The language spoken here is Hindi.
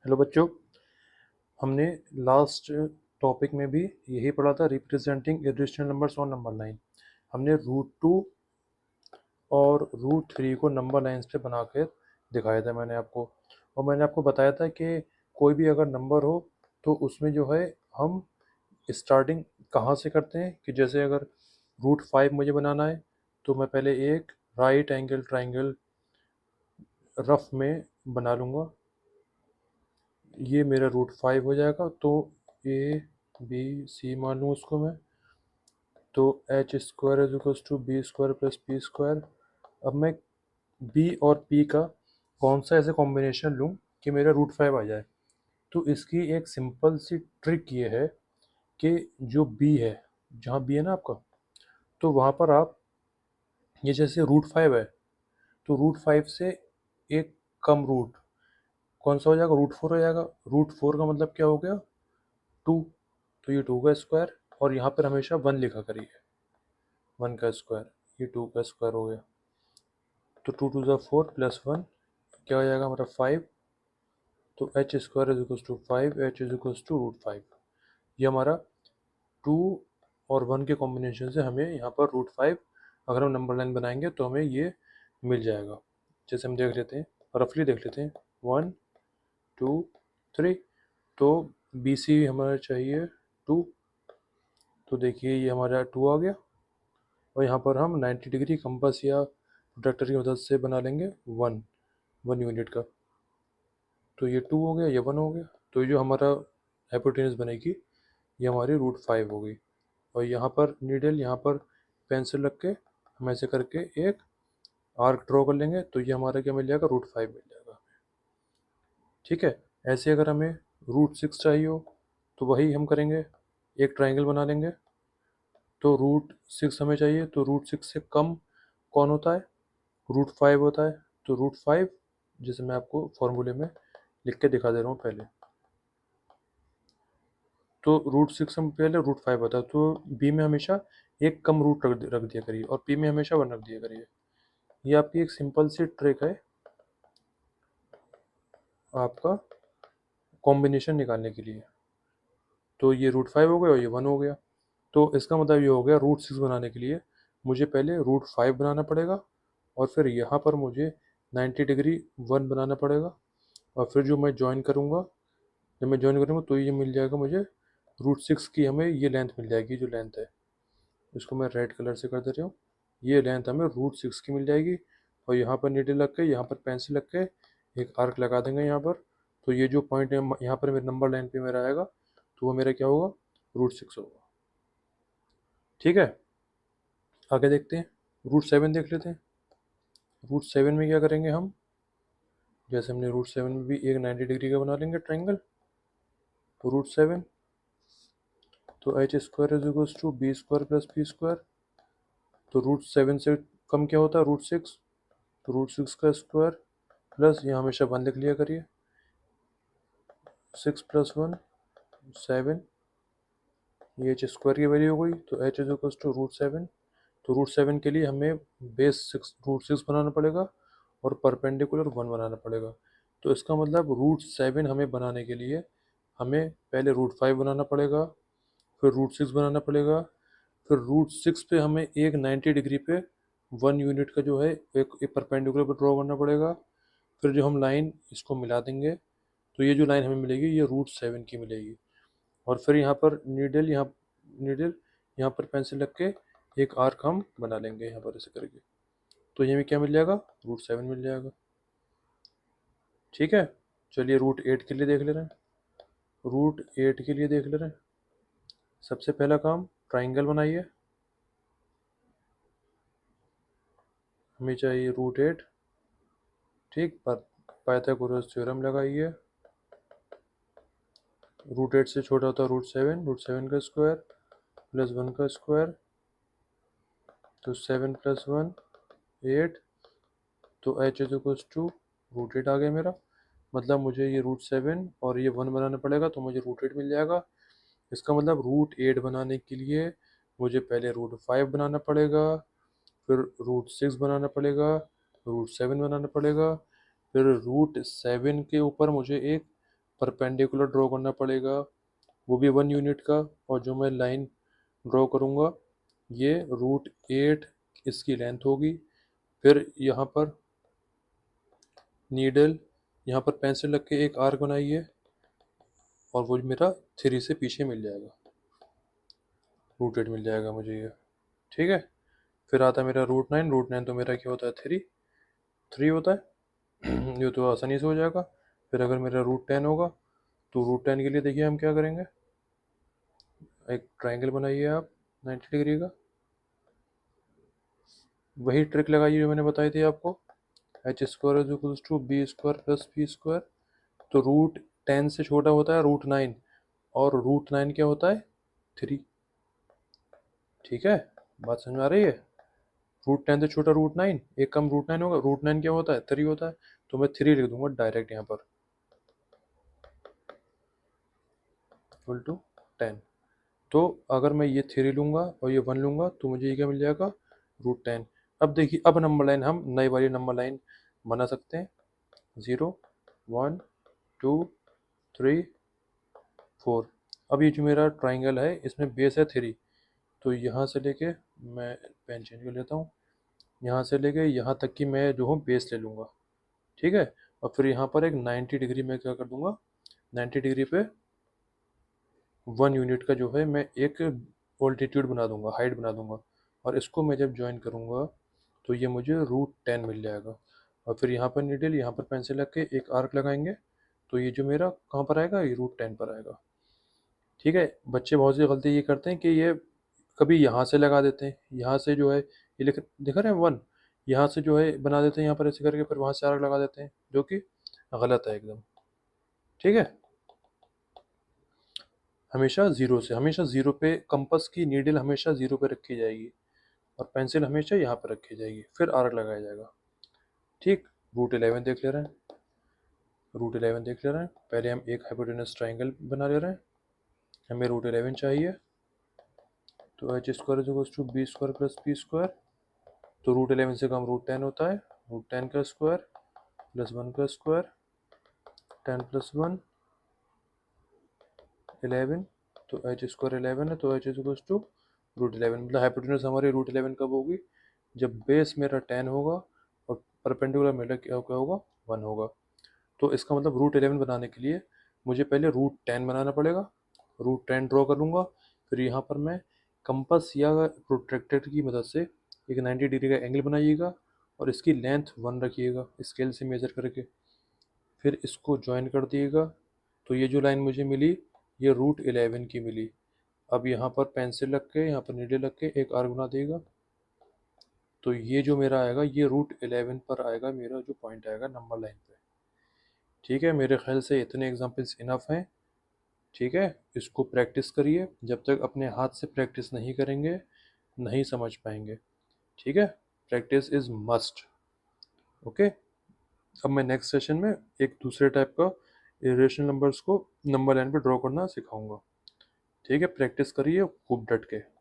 हेलो बच्चों, हमने लास्ट टॉपिक में भी यही पढ़ा था, representing irrational numbers on number line. हमने रूट 2 और रूट 3 को नंबर लाइन्स पे बना कर दिखाया था मैंने आपको। और मैंने आपको बताया था कि कोई भी अगर नंबर हो तो उसमें जो है हम स्टार्टिंग कहाँ से करते हैं, कि जैसे अगर रूट 5 मुझे बनाना है तो मैं पहले एक राइट एंगल ट्राइंगल रफ में बना लूँगा। ये मेरा रूट 5 हो जाएगा, तो ABC मान लूँ उसको मैं। तो H² is equals to B² plus P²। अब मैं B और P का कौन सा ऐसे कॉम्बिनेशन लूँ कि मेरा रूट 5 आ जाए। तो इसकी एक सिंपल सी ट्रिक ये है कि जो B है, जहाँ B है ना आपका, तो वहाँ पर आप ये जैसे रूट 5 है तो रूट 5 से एक कम रूट कौन सा हो जाएगा, रूट 4 हो जाएगा। रूट 4 का मतलब क्या हो गया, 2। तो ये 2 का स्क्वायर, और यहाँ पर हमेशा 1 लिखा करिए, 1 का स्क्वायर, ये 2 का स्क्वायर हो गया। तो 2 2 ज़ा 4 प्लस 1 क्या हो जाएगा हमारा 5। तो H² is equals to 5, H is equals to root 5। ये हमारा 2 और 1 के कॉम्बिनेशन से हमें यहाँ पर रूट 5 अगर हम नंबर लाइन बनाएंगे तो हमें ये मिल जाएगा। जैसे हम देख लेते हैं, रफली देख लेते हैं, 1 2 3। तो BC हमारा चाहिए 2। तो देखिए ये हमारा 2 आ गया, और यहाँ पर हम 90 डिग्री कंपास या प्रोट्रैक्टर की मदद से बना लेंगे 1 यूनिट का। तो ये 2 हो गया, ये 1 हो गया। तो ये जो हमारा हाइपोटेन्यूज बनेगी ये हमारी रूट 5 हो गई। और यहाँ पर नीडल, यहाँ पर पेंसिल रख के हम ऐसे करके एक आर्क ड्रॉ कर लेंगे, तो ये हमारा क्या मिल जाएगा, रूट 5 मिल जाएगा। ठीक है। ऐसे अगर हमें रूट 6 चाहिए हो तो वही हम करेंगे, एक ट्राइंगल बना लेंगे। तो रूट 6 हमें चाहिए, तो रूट 6 से कम कौन होता है, रूट 5 होता है। तो रूट 5, जैसे मैं आपको फॉर्मूले में लिख के दिखा दे रहा हूँ पहले। तो रूट 6 हम पहले रूट 5 होता है, तो बी में हमेशा एक कम रूट रख दिया करिए, और पी में हमेशा 1 रख दिया करिए। ये आपकी एक सिंपल सी ट्रिक है आपका कॉम्बिनेशन निकालने के लिए। तो ये रूट 5 हो गया और ये 1 हो गया। तो इसका मतलब ये हो गया, रूट 6 बनाने के लिए मुझे पहले रूट 5 बनाना पड़ेगा, और फिर यहाँ पर मुझे 90 डिग्री 1 बनाना पड़ेगा, और फिर जो मैं ज्वाइन करूँगा, जब मैं ज्वाइन करूँगा तो ये मिल जाएगा मुझे रूट 6 की, हमें ये लेंथ मिल जाएगी, जो लेंथ है इसको मैं रेड कलर से कर दे रहा हूँ। ये लेंथ हमें रूट 6 की मिल जाएगी, और यहाँ पर नीडल रख के, यहाँ पर पेंसिल रख के एक आर्क लगा देंगे यहाँ पर। तो ये जो पॉइंट है यहाँ पर मेरे नंबर लाइन पे मेरा आएगा, तो वो मेरा क्या होगा, रूट 6 होगा। ठीक है। आगे देखते हैं, रूट 7 देख लेते हैं। रूट 7 में क्या करेंगे हम, जैसे हमने रूट 7 में भी एक 90 डिग्री का बना लेंगे ट्राइंगल। तो रूट 7, तो H² is equals to B² plus P²। तो रूट 7 से कम क्या होता है, रूट 6। तो रूट 6 का स्क्वायर प्लस, यहाँ हमेशा 1 लिख लिया करिए, 6 प्लस 1 7। ये H² की वैल्यू हो गई। तो H is equals to root 7। तो रूट 7 के लिए हमें बेस रूट 6 बनाना पड़ेगा, और परपेंडिकुलर 1 बनाना पड़ेगा। तो इसका मतलब रूट 7 हमें बनाने के लिए हमें पहले रूट 5 बनाना पड़ेगा, फिर रूट 6 बनाना पड़ेगा, फिर रूट 6 पे हमें एक 90 डिग्री पे 1 यूनिट का जो है एक परपेंडिकुलर पर ड्रॉ करना पड़ेगा। फिर जो हम लाइन इसको मिला देंगे, तो ये जो लाइन हमें मिलेगी ये रूट 7 की मिलेगी। और फिर यहाँ पर नीडल यहाँ पर पेंसिल रख के एक आर्क हम बना लेंगे यहाँ पर ऐसे करके। तो ये हमें क्या मिल जाएगा, रूट 7 मिल जाएगा। ठीक है। चलिए रूट 8 के लिए देख ले रहे हैं। रूट 8 के लिए देख ले रहे हैं। सबसे पहला काम, ट्राइंगल बनाइए। हमें चाहिए रूट 8। ठीक, पर पाइथागोरस थ्योरम लगाइए। रूट 8 से छोटा होता है रूट 7 का स्क्वायर प्लस 1 का स्क्वायर। तो 7 प्लस 1 8। तो H is equals to root 8 आ गया मेरा। मतलब मुझे ये रूट 7 और ये 1 बनाना पड़ेगा, तो मुझे रूट 8 मिल जाएगा। इसका मतलब रूट 8 बनाने के लिए मुझे पहले रूट 5 बनाना पड़ेगा, फिर रूट 6 बनाना पड़ेगा, रूट 7 बनाना पड़ेगा, फिर रूट 7 के ऊपर मुझे एक परपेंडिकुलर ड्रॉ करना पड़ेगा, वो भी 1 यूनिट का। और जो मैं लाइन ड्रॉ करूँगा ये √8 इसकी लेंथ होगी। फिर यहाँ पर नीडल, यहाँ पर पेंसिल रख के एक आर्क बनाइए और वो मेरा 3 से पीछे मिल जाएगा, √8 मिल जाएगा मुझे ये। ठीक है, फिर आता है मेरा √9। √9 तो मेरा क्या होता है, 3 होता है। ये तो आसानी से हो जाएगा। फिर अगर मेरा √10 होगा तो √10 के लिए देखिए हम क्या करेंगे, एक ट्रायंगल बनाइए आप 90 डिग्री का। वही ट्रिक लगाइए जो मैंने बताई थी आपको, h² = b² + p²। तो √10 से छोटा होता है √9 और √9 क्या होता है, 3। ठीक है, बात समझ में आ रही है। √10 से छोटा √9, एक कम √9 होगा, √9 क्या होता है, 3 होता है। तो मैं 3 लिख दूंगा डायरेक्ट यहाँ पर, = 10। तो अगर मैं ये 3 लूँगा और ये 1 लूँगा तो मुझे ये क्या मिल जाएगा, √10। अब देखिए, अब नंबर लाइन हम नई वाली नंबर लाइन बना सकते हैं, 0 1 2 3 4। अब ये जो मेरा ट्राइंगल है इसमें बेस है 3, तो यहाँ से लेके, मैं पेन चेंज कर लेता हूँ, यहाँ से लेके यहाँ तक की मैं जो हूँ बेस ले लूँगा। ठीक है, और फिर यहाँ पर एक 90 डिग्री में क्या कर दूँगा, 90 डिग्री पे 1 यूनिट का जो है मैं एक ऑल्टीट्यूड बना दूंगा, हाइट बना दूंगा। और इसको मैं जब ज्वाइन करूँगा तो ये मुझे √10 मिल जाएगा। और फिर यहाँ पर नीडल, यहाँ पर पेंसिल रख के एक आर्क लगाएंगे तो ये जो मेरा कहाँ पर आएगा, ये √10 पर आएगा। ठीक है, बच्चे बहुत सी गलती ये करते हैं कि ये कभी यहाँ से लगा देते हैं, यहाँ से जो है ये लिख दिखा रहे हैं 1, यहाँ से जो है बना देते हैं यहाँ पर ऐसे करके, फिर वहाँ से आर्क लगा देते हैं, जो कि गलत है एकदम। ठीक है, हमेशा ज़ीरो पे कंपास की नीडल हमेशा ज़ीरो पे रखी जाएगी और पेंसिल हमेशा यहाँ पर रखी जाएगी, फिर आर्क लगाया जाएगा। ठीक, √11 देख ले रहे हैं, पहले हम एक हाइपोटेनस ट्राइंगल बना ले रहे हैं, हमें √11 चाहिए। तो h² = b² + p²। तो √11 से कम √10 होता है, √10 का स्क्वायर + 1 का स्क्वायर, 10 + 1 11। तो h² 11 है, तो h = √11। मतलब हाइपोटेनस हमारी √11 कब होगी, जब बेस मेरा 10 होगा और परपेंडिकुलर मेरा क्या क्या होगा, 1 होगा। तो इसका मतलब √11 बनाने के लिए मुझे पहले √10 बनाना पड़ेगा, √10 ड्रॉ कर लूँगा। फिर यहाँ पर मैं कंपास या प्रोट्रैक्टर की मदद से एक 90 डिग्री का एंगल बनाइएगा और इसकी लेंथ 1 रखिएगा स्केल से मेज़र करके। फिर इसको ज्वाइन कर दिएगा, तो ये जो लाइन मुझे मिली ये √11 की मिली। अब यहाँ पर पेंसिल रख के, यहाँ पर नीडल रख के एक आर्क बना देगा, तो ये जो मेरा आएगा ये √11 पर आएगा, मेरा जो पॉइंट आएगा नंबर लाइन पे। ठीक है, मेरे ख्याल से इतने एग्जाम्पल्स इनफ हैं। ठीक है, इसको प्रैक्टिस करिए, जब तक अपने हाथ से प्रैक्टिस नहीं करेंगे नहीं समझ पाएंगे। ठीक है, प्रैक्टिस इज़ मस्ट। ओके, अब मैं नेक्स्ट सेशन में एक दूसरे टाइप का इरेशनल नंबर्स को नंबर लाइन पे ड्रॉ करना सिखाऊंगा। ठीक है, प्रैक्टिस करिए खूब डट के।